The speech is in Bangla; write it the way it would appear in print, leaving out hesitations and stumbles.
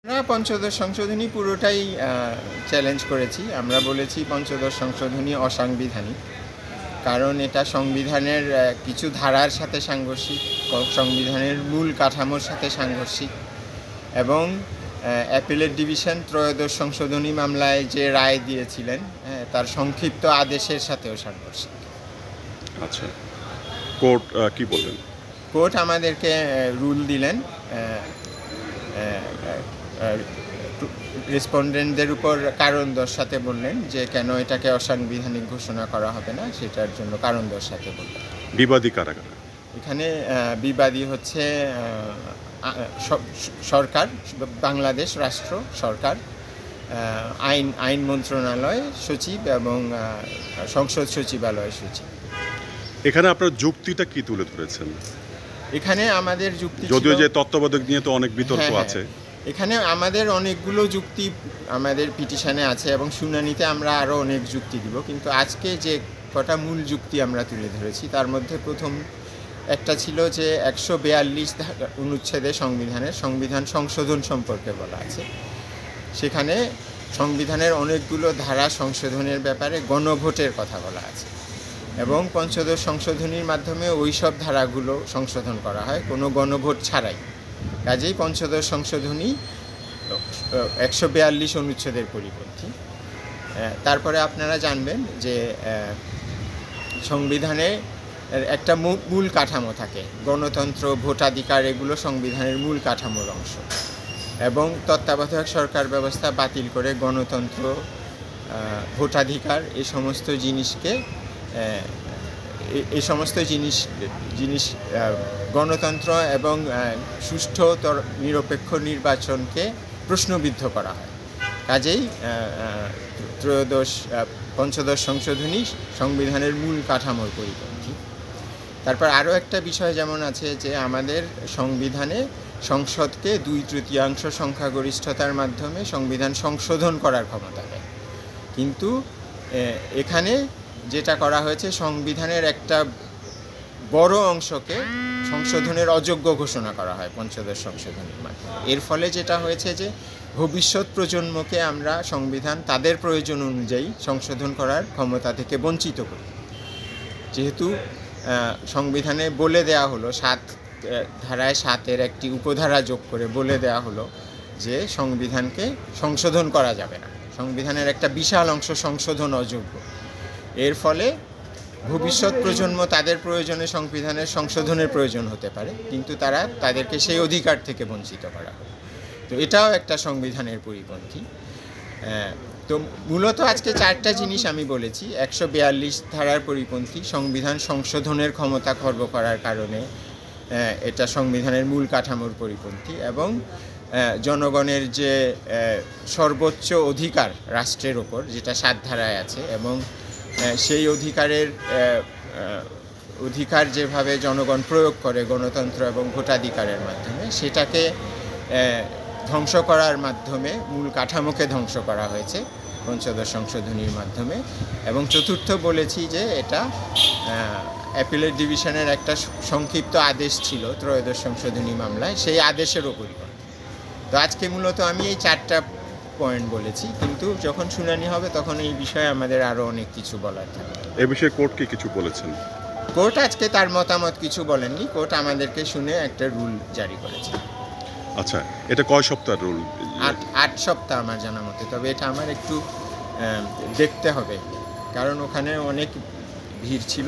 আমরা পঞ্চদশ সংশোধনী পুরোটাই চ্যালেঞ্জ করেছি। আমরা বলেছি পঞ্চদশ সংশোধনী অসাংবিধানিক, কারণ এটা সংবিধানের কিছু ধারার সাথে সাংঘর্ষিক, সংবিধানের মূল কাঠামোর সাথে সাংঘর্ষিক এবং অ্যাপিলেট ডিভিশন ত্রয়োদশ সংশোধনী মামলায় যে রায় দিয়েছিলেন তার সংক্ষিপ্ত আদেশের সাথেও সাংঘর্ষিক। আচ্ছা, কোর্ট কি বললেন? কোর্ট আমাদেরকে রুল দিলেন, রেসপন্ডেন্টদের উপর কারণ দর্শাতে বললেন যে কেন এটাকে অসাংবিধানিক ঘোষণা করা হবে না, সেটার জন্য কারণ দর্শাতে বললেন। বিবাদী কারা কারা? এখানে বিবাদী হচ্ছে সরকার, বাংলাদেশ রাষ্ট্র সরকার, আইন মন্ত্রণালয় সচিব এবং সংসদ সচিবালয় সচিব। এখানে আপনার যুক্তিটা কি তুলে ধরেছেন? এখানে আমাদের যুক্তি, যদিও যে তত্ত্বাবধায়ক নিয়ে তো অনেক বিতর্ক আছে, এখানে আমাদের অনেকগুলো যুক্তি আমাদের পিটিশনে আছে এবং শুনানিতে আমরা আরও অনেক যুক্তি দিব, কিন্তু আজকে যে কটা মূল যুক্তি আমরা তুলে ধরেছি তার মধ্যে প্রথম একটা ছিল যে 142 অনুচ্ছেদে সংবিধান সংশোধন সম্পর্কে বলা আছে। সেখানে সংবিধানের অনেকগুলো ধারা সংশোধনের ব্যাপারে গণভোটের কথা বলা আছে এবং পঞ্চদশ সংশোধনীর মাধ্যমে ওই সব ধারাগুলো সংশোধন করা হয় কোনো গণভোট ছাড়াই। কাজেই পঞ্চদশ সংশোধনী 142 অনুচ্ছেদের পরিপন্থী। তারপরে আপনারা জানবেন যে সংবিধানে একটা মূল কাঠামো থাকে, গণতন্ত্র, ভোটাধিকার, এগুলো সংবিধানের মূল কাঠামোর অংশ এবং তত্ত্বাবধায়ক সরকার ব্যবস্থা বাতিল করে গণতন্ত্র, ভোটাধিকার এই সমস্ত জিনিস গণতন্ত্র এবং সুষ্ঠু নিরপেক্ষ নির্বাচনকে প্রশ্নবিদ্ধ করা হয়। কাজেই পঞ্চদশ সংশোধনী সংবিধানের মূল কাঠামোর পরিপন্থী। তারপর আরও একটা বিষয় যেমন আছে যে আমাদের সংবিধানে সংসদকে 2/3 সংখ্যাগরিষ্ঠতার মাধ্যমে সংবিধান সংশোধন করার ক্ষমতা দেয়, কিন্তু এখানে যেটা করা হয়েছে সংবিধানের একটা বড় অংশকে সংশোধনের অযোগ্য ঘোষণা করা হয় পঞ্চদশ সংশোধনীর মাধ্যমে। এর ফলে যেটা হয়েছে যে ভবিষ্যৎ প্রজন্মকে আমরা সংবিধান তাদের প্রয়োজন অনুযায়ী সংশোধন করার ক্ষমতা থেকে বঞ্চিত করি। যেহেতু সংবিধানে বলে দেয়া হলো, 7 ধারায় 7-এর একটি উপধারা যোগ করে বলে দেয়া হলো যে সংবিধানকে সংশোধন করা যাবে না, সংবিধানের একটা বিশাল অংশ সংশোধন অযোগ্য। এর ফলে ভবিষ্যৎ প্রজন্ম তাদের প্রয়োজনে সংবিধানের সংশোধনের প্রয়োজন হতে পারে, কিন্তু তাদেরকে সেই অধিকার থেকে বঞ্চিত করা হবে। তো এটাও একটা সংবিধানের পরিপন্থী। তো মূলত আজকে 4টা জিনিস আমি বলেছি। 142 ধারার পরিপন্থী, সংবিধান সংশোধনের ক্ষমতা খর্ব করার কারণে এটা সংবিধানের মূল কাঠামোর পরিপন্থী এবং জনগণের যে সর্বোচ্চ অধিকার রাষ্ট্রের ওপর, যেটা 7 ধারায় আছে, এবং সেই অধিকার যেভাবে জনগণ প্রয়োগ করে গণতন্ত্র এবং ভোটাধিকারের মাধ্যমে, সেটাকে ধ্বংস করার মাধ্যমে মূল কাঠামোকে ধ্বংস করা হয়েছে পঞ্চদশ সংশোধনীর মাধ্যমে। এবং চতুর্থ বলেছি যে এটা অ্যাপিলেট ডিভিশনের একটা সংক্ষিপ্ত আদেশ ছিল ত্রয়োদশ সংশোধনী মামলায়, সেই আদেশেরও পরিপন্থী। তো আজকে মূলত আমি এই 4টা পয়েন্ট বলেছি, কিন্তু যখন শুনানি হবে তখন এই বিষয়ে আমাদের আরও অনেক কিছু বলার থাকবে। এ বিষয়ে কোর্ট কি কিছু বলেছেন? কোর্ট আজকে তার মতামত কিছু বলেননি, কোর্ট আমাদেরকে শুনে একটা রুল জারি করেছে। আচ্ছা, এটা কয় সপ্তাহের রুল? 8 সপ্তাহ আমার জানা মতে, তবে এটা আমার একটু দেখতে হবে কারণ ওখানে অনেক ভিড় ছিল।